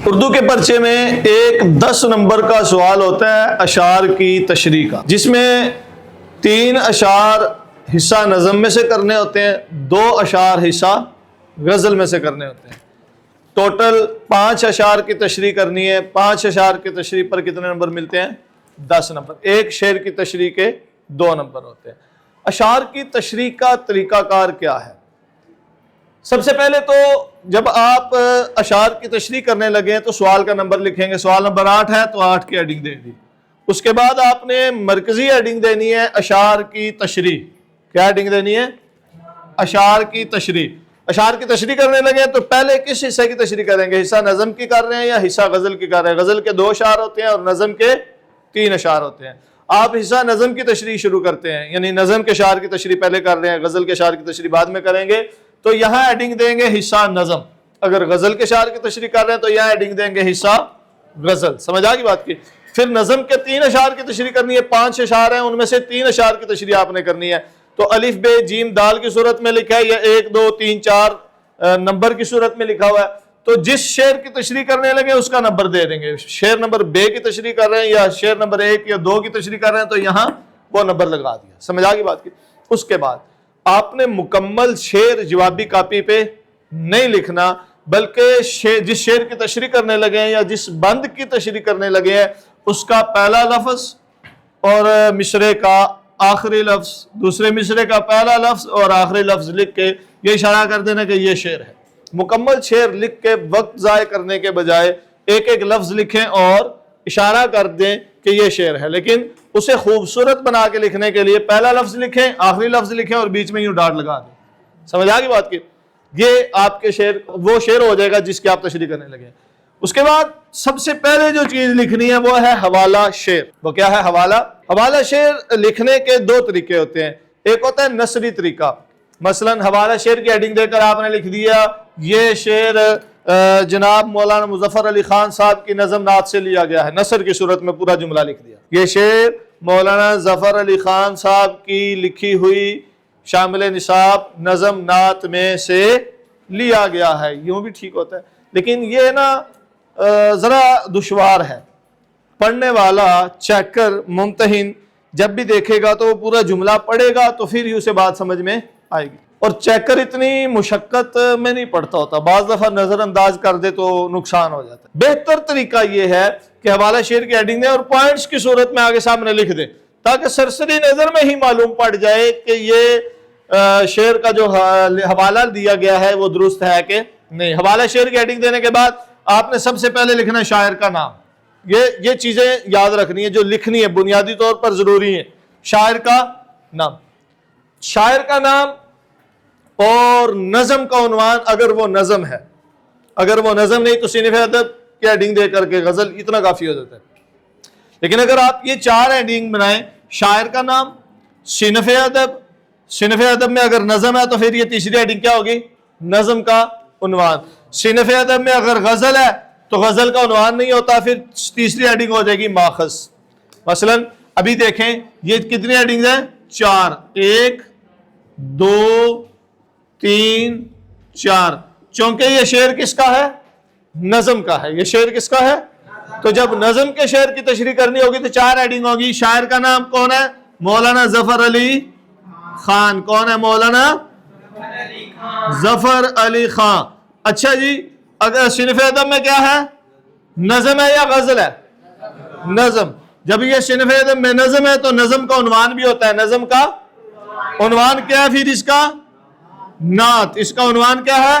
اردو کے پرچے میں ایک 10 نمبر کا سوال ہوتا ہے اشعار کی تشریح کا، جس میں 3 اشعار حصہ نظم میں سے کرنے ہوتے ہیں، 2 اشعار حصہ غزل میں سے کرنے ہوتے ہیں۔ ٹوٹل 5 اشعار کی تشریح کرنی ہے۔ 5 اشعار کی تشریح پر کتنے نمبر ملتے ہیں؟ 10 نمبر۔ ایک شعر کی تشریح کے 2 نمبر ہوتے ہیں۔ اشعار کی تشریح کا طریقہ کار کیا ہے؟ سب سے پہلے تو جب آپ اشعار کی تشریح کرنے لگے تو سوال کا نمبر لکھیں گے۔ سوال نمبر 8 ہے تو 8 کی ہیڈنگ دے دی۔ اس کے بعد آپ نے مرکزی ہیڈنگ دینی ہے اشعار کی تشریح۔ کیا ہیڈنگ دینی ہے؟ اشعار کی تشریح۔ اشعار کی تشریح کرنے لگے تو پہلے کس حصے کی تشریح کریں گے؟ حصہ نظم کی کر رہے ہیں یا حصہ غزل کی کر رہے ہیں؟ غزل کے 2 اشعار ہوتے ہیں اور نظم کے 3 اشعار ہوتے ہیں۔ آپ حصہ نظم کی تشریح شروع کرتے ہیں، یعنی نظم کے اشعار کی تشریح پہلے کر رہے ہیں، غزل کے اشعار کی تشریح بعد میں کریں گے، تو یہاں ایڈنگ دیں گے حصہ نظم۔ اگر غزل کے اشعار کی تشریح کر رہے ہیں تو یہاں ایڈنگ دیں گے حصہ غزل۔ سمجھ آ گئی بات کی؟ پھر نظم کے 3 اشعار کی تشریح کرنی ہے۔ 5 اشعار ہیں، ان میں سے 3 اشعار کی تشریح آپ نے کرنی ہے۔ تو الف ب جیم دال کی صورت میں لکھا ہے یا 1 2 3 4 نمبر کی صورت میں لکھا ہوا ہے، تو جس شعر کی تشریح کرنے لگے اس کا نمبر دے دیں گے۔ شعر نمبر ب کی تشریح کر رہے ہیں یا شعر نمبر 1 یا 2 کی تشریح کر رہے ہیں تو یہاں وہ نمبر لگا دیا۔ سمجھ آ گئی بات کی؟ اس کے بعد آپ نے مکمل شعر جوابی کاپی پہ نہیں لکھنا، بلکہ جس شعر کی تشریح کرنے لگے ہیں یا جس بند کی تشریح کرنے لگے ہیں اس کا پہلا لفظ اور مصرے کا آخری لفظ، دوسرے مصرے کا پہلا لفظ اور آخری لفظ لکھ کے یہ اشارہ کر دینا کہ یہ شعر ہے۔ مکمل شعر لکھ کے وقت ضائع کرنے کے بجائے ایک ایک لفظ لکھیں اور اشارہ کر دیں کہ یہ شعر ہے، لیکن اسے خوبصورت بنا کے لکھنے کے لیے پہلا لفظ لکھیں، آخری لفظ لکھیں اور بیچ میں یوں ڈاٹ لگا دیں۔ سمجھ آ گئی بات کی؟ یہ آپ کے شعر وہ شعر ہو جائے گا جس کی آپ تشریح کرنے لگے۔ اس کے بعد سب سے پہلے جو چیز لکھنی ہے وہ ہے حوالہ شعر۔ وہ کیا ہے؟ حوالہ شعر لکھنے کے 2 طریقے ہوتے ہیں۔ ایک ہوتا ہے نثری طریقہ، مثلا حوالہ شعر کی ہیڈنگ دے کر آپ نے لکھ دیا یہ شعر جناب مولانا مظفر علی خان صاحب کی نظم نعت سے لیا گیا ہے، نثر کی صورت میں پورا جملہ لکھ دیا، یہ شعر مولانا ظفر علی خان صاحب کی لکھی ہوئی شامل نصاب نظم نعت میں سے لیا گیا ہے، یوں بھی ٹھیک ہوتا ہے۔ لیکن یہ نا ذرا دشوار ہے، پڑھنے والا چیکر ممتحن جب بھی دیکھے گا تو وہ پورا جملہ پڑھے گا تو پھر ہی اسے بات سمجھ میں آئے گی، اور چیکر اتنی مشقت میں نہیں پڑھتا ہوتا، بعض دفعہ نظر انداز کر دے تو نقصان ہو جاتا ہے۔ بہتر طریقہ یہ ہے کہ حوالہ شعر کی ہیڈنگ دیں اور پوائنٹس کی صورت میں آگے سامنے لکھ دیں تاکہ سرسری نظر میں ہی معلوم پڑ جائے کہ یہ شعر کا جو حوالہ دیا گیا ہے وہ درست ہے کہ نہیں۔ حوالہ شعر کی ہیڈنگ دینے کے بعد آپ نے سب سے پہلے لکھنا ہے شاعر کا نام۔ یہ چیزیں یاد رکھنی ہے جو لکھنی ہے، بنیادی طور پر ضروری ہے۔ شاعر کا نام، شاعر کا نام اور نظم کا عنوان اگر وہ نظم ہے، اگر وہ نظم نہیں تو صنف ادب کی ہیڈنگ دے کر کے غزل اتنا کافی ہو جاتا ہے۔ لیکن اگر آپ یہ 4 ہیڈنگ بنائیں، شاعر کا نام، صنف ادب میں اگر نظم ہے تو پھر یہ تیسری ہیڈنگ کیا ہوگی؟ نظم کا عنوان۔ صنف ادب میں اگر غزل ہے تو غزل کا عنوان نہیں ہوتا، پھر تیسری ہیڈنگ ہو جائے گی ماخذ۔ مثلا ابھی دیکھیں یہ کتنی ہیڈنگز ہیں؟ 4، 1 2 3 4، چونکہ یہ شعر کس کا ہے؟ نظم کا ہے۔ یہ شعر کس کا ہے؟ تو جب نظم کے شعر کی تشریح کرنی ہوگی تو 4 ہیڈنگ ہوگی۔ شاعر کا نام کون ہے؟ مولانا ظفر علی خان۔ کون ہے مولانا ظفر علی خان؟ اچھا جی، اگر صنف ادب میں کیا ہے؟ نظم ہے یا غزل ہے؟ نظم۔ جب یہ صنف ادب میں نظم ہے تو نظم کا عنوان بھی ہوتا ہے۔ نظم کا عنوان کیا ہے پھر اس کا؟ نعت۔ اس کا عنوان کیا ہے؟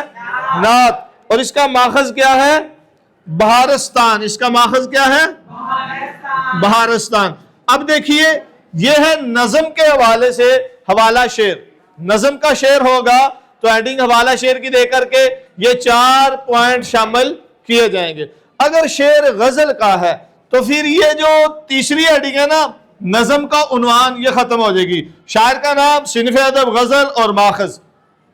نعت۔ اور اس کا ماخذ کیا ہے؟ بہارستان۔ اس کا ماخذ کیا ہے؟ بہارستان۔ اب دیکھیے یہ ہے نظم کے حوالے سے حوالہ شعر۔ نظم کا شعر ہوگا تو ہیڈنگ حوالہ شعر کی دے کر کے یہ 4 پوائنٹ شامل کیے جائیں گے۔ اگر شعر غزل کا ہے تو پھر یہ جو تیسری ہیڈنگ ہے نا نظم کا عنوان، یہ ختم ہو جائے گی۔ شاعر کا نام، صنف ادب، غزل اور ماخذ۔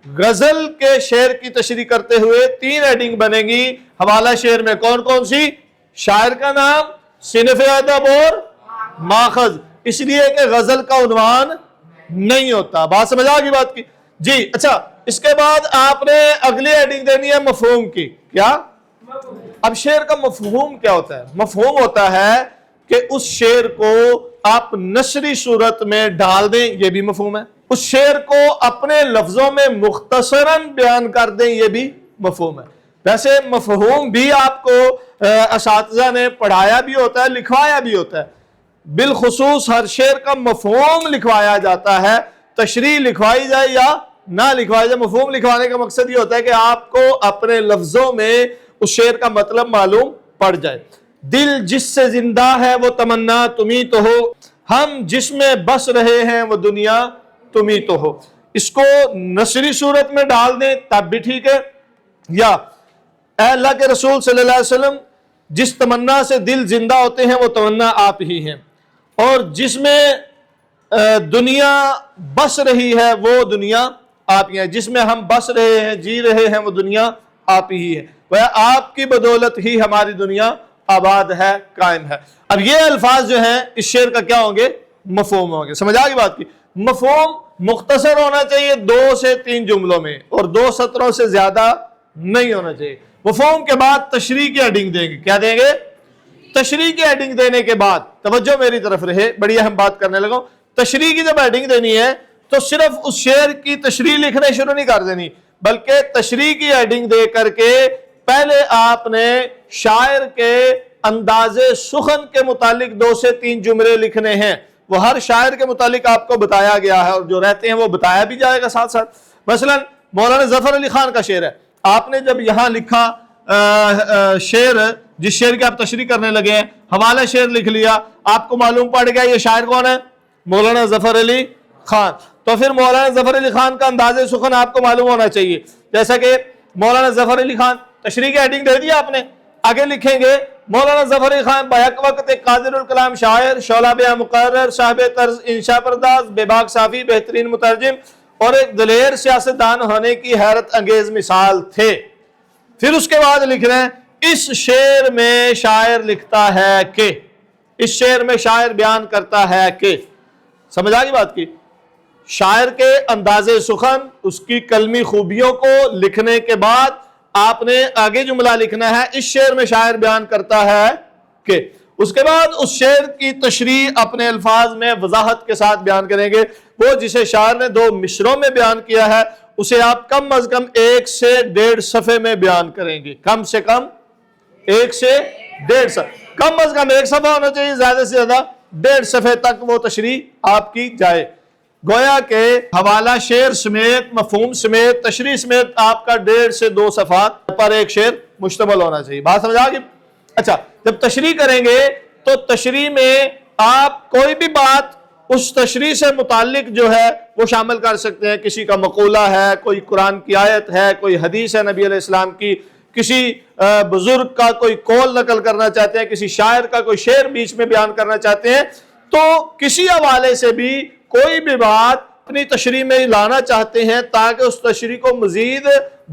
غزل کے شعر کی تشریح کرتے ہوئے 3 ہیڈنگ بنے گی حوالہ شعر میں۔ کون کون سی؟ شاعر کا نام، صنف ادب اور ماخذ، اس لیے کہ غزل کا عنوان نہیں ہوتا۔ بات سمجھ آ گئی بات کی؟ جی اچھا، اس کے بعد آپ نے اگلی ہیڈنگ دینی ہے مفہوم کی۔ کیا؟ اب شعر کا مفہوم کیا ہوتا ہے؟ مفہوم ہوتا ہے کہ اس شعر کو آپ نثری صورت میں ڈال دیں، یہ بھی مفہوم ہے۔ اس شعر کو اپنے لفظوں میں مختصراً بیان کر دیں، یہ بھی مفہوم ہے۔ ویسے مفہوم بھی آپ کو اساتذہ نے پڑھایا بھی ہوتا ہے، لکھوایا بھی ہوتا ہے۔ بالخصوص ہر شعر کا مفہوم لکھوایا جاتا ہے، تشریح لکھوائی جائے یا نہ لکھوائی جائے۔ مفہوم لکھوانے کا مقصد یہ ہوتا ہے کہ آپ کو اپنے لفظوں میں اس شعر کا مطلب معلوم پڑ جائے۔ دل جس سے زندہ ہے وہ تمنا تم ہی تو ہو، ہم جس میں بس رہے ہیں وہ دنیا تم ہی تو ہو۔ اس کو نثری صورت میں ڈال دیں تب بھی ٹھیک ہے، یا اے اللہ کے رسول صلی اللہ علیہ وسلم جس تمنا سے دل زندہ ہوتے ہیں وہ تمنا آپ ہی ہیں، اور جس میں دنیا بس رہی ہے وہ دنیا آپ ہی ہیں، جس میں ہم بس رہے ہیں، جی رہے ہیں، وہ دنیا آپ ہی ہے، وہ آپ کی بدولت ہی ہماری دنیا آباد ہے، قائم ہے۔ اب یہ الفاظ جو ہیں اس شعر کا کیا ہوں گے؟ مفہوم ہوں گے۔ سمجھ آ گئی بات کی؟ مفہوم مختصر ہونا چاہیے 2 سے 3 جملوں میں، اور 2 سطروں سے زیادہ نہیں ہونا چاہیے۔ مفہوم کے بعد تشریح کی ہیڈنگ دیں گے۔ کیا دیں گے؟ تشریح کی ہیڈنگ دینے کے بعد توجہ میری طرف رہے، بڑی اہم بات کرنے لگا ہوں۔ تشریح کی جب ہیڈنگ دینی ہے تو صرف اس شعر کی تشریح لکھنے شروع نہیں کر دینی، بلکہ تشریح کی ہیڈنگ دے کر کے پہلے آپ نے شاعر کے انداز سخن کے متعلق 2 سے 3 جملے لکھنے ہیں۔ وہ ہر شاعر کے متعلق آپ کو بتایا گیا ہے، اور جو رہتے ہیں وہ بتایا بھی جائے گا ساتھ ساتھ۔ مثلا مولانا ظفر علی خان کا شعر ہے، آپ نے جب یہاں لکھا شعر، جس شعر کی آپ تشریح کرنے لگے ہیں، حوالہ شعر لکھ لیا، آپ کو معلوم پڑ گیا یہ شاعر کون ہے؟ مولانا ظفر علی خان۔ تو پھر مولانا ظفر علی خان کا انداز سخن آپ کو معلوم ہونا چاہیے، جیسا کہ مولانا ظفر علی خان تشریح کی ہیڈنگ دے دیا آپ نے، آگے لکھیں گے مولانا ظفر علی خان بیک وقت ایک قادر الکلام شاعر، شعلہ بیاں مقرر، صاحب طرز انشاء پرداز، بے باک صافی، بہترین مترجم اور ایک دلیر سیاستدان ہونے کی حیرت انگیز مثال تھے۔ پھر اس کے بعد لکھ رہے ہیں اس شعر میں شاعر لکھتا ہے کہ، اس شعر میں شاعر بیان کرتا ہے کہ، سمجھ آ گئی بات کی؟ شاعر کے انداز سخن، اس کی کلمی خوبیوں کو لکھنے کے بعد آپ نے آگے جملہ لکھنا ہے اس شعر میں شاعر بیان کرتا ہے کہ، اس کے بعد اس شعر کی تشریح اپنے الفاظ میں وضاحت کے ساتھ بیان کریں گے۔ وہ جسے شاعر نے 2 مصروں میں بیان کیا ہے اسے آپ کم از کم 1 سے 1.5 صفحے میں بیان کریں گے، کم سے کم 1 سے 1.5 صفحے، کم از کم 1 صفحہ ہونا چاہیے، زیادہ سے زیادہ 1.5 صفحے تک وہ تشریح آپ کی جائے۔ گویا کہ حوالہ شعر سمیت، مفہوم سمیت، تشریح سمیت آپ کا 1.5 سے 2 صفحات پر ایک شعر مشتمل ہونا چاہیے۔ بات سمجھ آ گئی؟ اچھا، جب تشریح کریں گے تو تشریح میں آپ کوئی بھی بات اس تشریح سے متعلق جو ہے وہ شامل کر سکتے ہیں۔ کسی کا مقولہ ہے، کوئی قرآن کی آیت ہے، کوئی حدیث ہے نبی علیہ السلام کی، کسی بزرگ کا کوئی قول نقل کرنا چاہتے ہیں، کسی شاعر کا کوئی شعر بیچ میں بیان کرنا چاہتے ہیں، تو کسی حوالے سے بھی کوئی بھی بات اپنی تشریح میں لانا چاہتے ہیں تاکہ اس تشریح کو مزید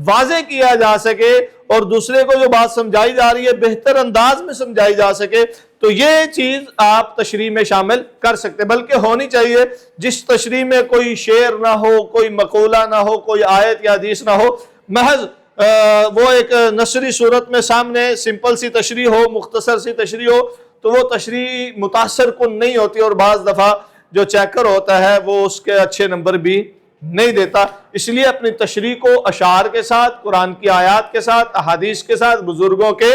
واضح کیا جا سکے اور دوسرے کو جو بات سمجھائی جا رہی ہے بہتر انداز میں سمجھائی جا سکے، تو یہ چیز آپ تشریح میں شامل کر سکتے ہیں۔ بلکہ ہونی چاہیے جس تشریح میں کوئی شعر نہ ہو، کوئی مقولہ نہ ہو، کوئی آیت یا حدیث نہ ہو، محض وہ ایک نثری صورت میں سامنے سمپل سی تشریح ہو، مختصر سی تشریح ہو، تو وہ تشریح متاثر کن نہیں ہوتی، اور بعض دفعہ جو چیکر ہوتا ہے وہ اس کے اچھے نمبر بھی نہیں دیتا۔ اس لیے اپنی تشریح کو اشعار کے ساتھ، قرآن کی آیات کے ساتھ، احادیث کے ساتھ، بزرگوں کے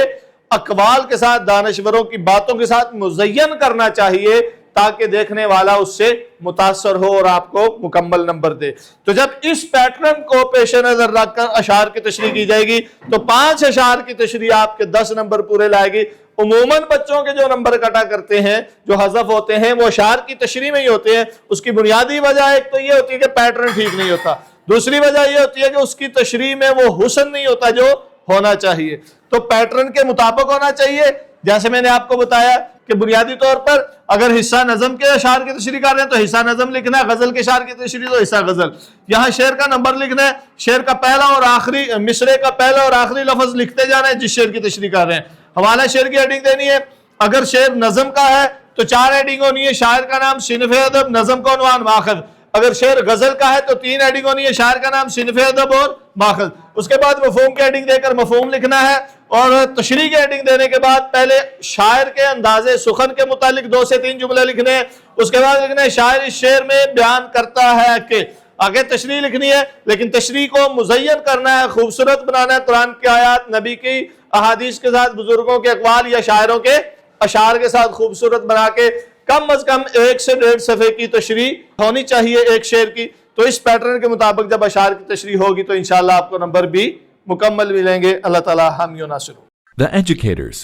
اقوال کے ساتھ، دانشوروں کی باتوں کے ساتھ مزین کرنا چاہیے تاکہ دیکھنے والا اس سے متاثر ہو اور آپ کو مکمل نمبر دے۔ تو جب اس پیٹرن کو پیش نظر رکھ کر اشعار کی تشریح کی جائے گی تو 5 اشعار کی تشریح آپ کے 10 نمبر پورے لائے گی۔ عموماً بچوں کے جو نمبر کٹا کرتے ہیں، جو حذف ہوتے ہیں، وہ اشعار کی تشریح میں ہی ہوتے ہیں۔ اس کی بنیادی وجہ ایک تو یہ ہوتی ہے کہ پیٹرن ٹھیک نہیں ہوتا، دوسری وجہ یہ ہوتی ہے کہ اس کی تشریح میں وہ حسن نہیں ہوتا جو ہونا چاہیے۔ تو پیٹرن کے مطابق ہونا چاہیے، جیسے میں نے آپ کو بتایا کہ بنیادی طور پر اگر حصہ نظم کے اشعار کی تشریح کر رہے ہیں تو حصہ نظم لکھنا ہے، غزل کے اشعار کی تشریح تو حصہ غزل، یہاں شعر کا نمبر لکھنا ہے، شعر کا پہلا اور آخری، مصرے کا پہلا اور آخری لفظ لکھتے جانا ہے جس شعر کی تشریح کر رہے ہیں۔ حوالہ شعر کی ہیڈنگ دینی ہے، اگر شعر نظم کا ہے تو 4 ہیڈنگ ہونی ہے، شاعر کا نام، صنف ادب، نظم کا عنوان، ماخذ۔ اگر شعر غزل کا ہے تو 3 ہیڈنگ ہونی ہے، شاعر کا نام، صنف ادب اور ماخذ۔ اس کے بعد مفہوم کی ہیڈنگ دے کر مفہوم لکھنا ہے، اور تشریح کی ہیڈنگ دینے کے بعد پہلے شاعر کے انداز سخن کے متعلق 2 سے 3 جملے لکھنے ہیں، اس کے بعد لکھنے شاعر اس شعر میں بیان کرتا ہے کہ، آگے تشریح لکھنی ہے، لیکن تشریح کو مزین کرنا ہے، خوبصورت بنانا ہے، قرآن کی آیات، نبی کی احادیث کے ساتھ، بزرگوں کے اقوال یا شاعروں کے اشعار کے ساتھ خوبصورت بنا کے کم از کم 1 سے 1.5 صفحے کی تشریح ہونی چاہیے ایک شعر کی۔ تو اس پیٹرن کے مطابق جب اشعار کی تشریح ہوگی تو انشاءاللہ آپ کو نمبر بھی مکمل ملیں گے۔ اللہ تعالی حامی و ناصر ہو۔ The Educators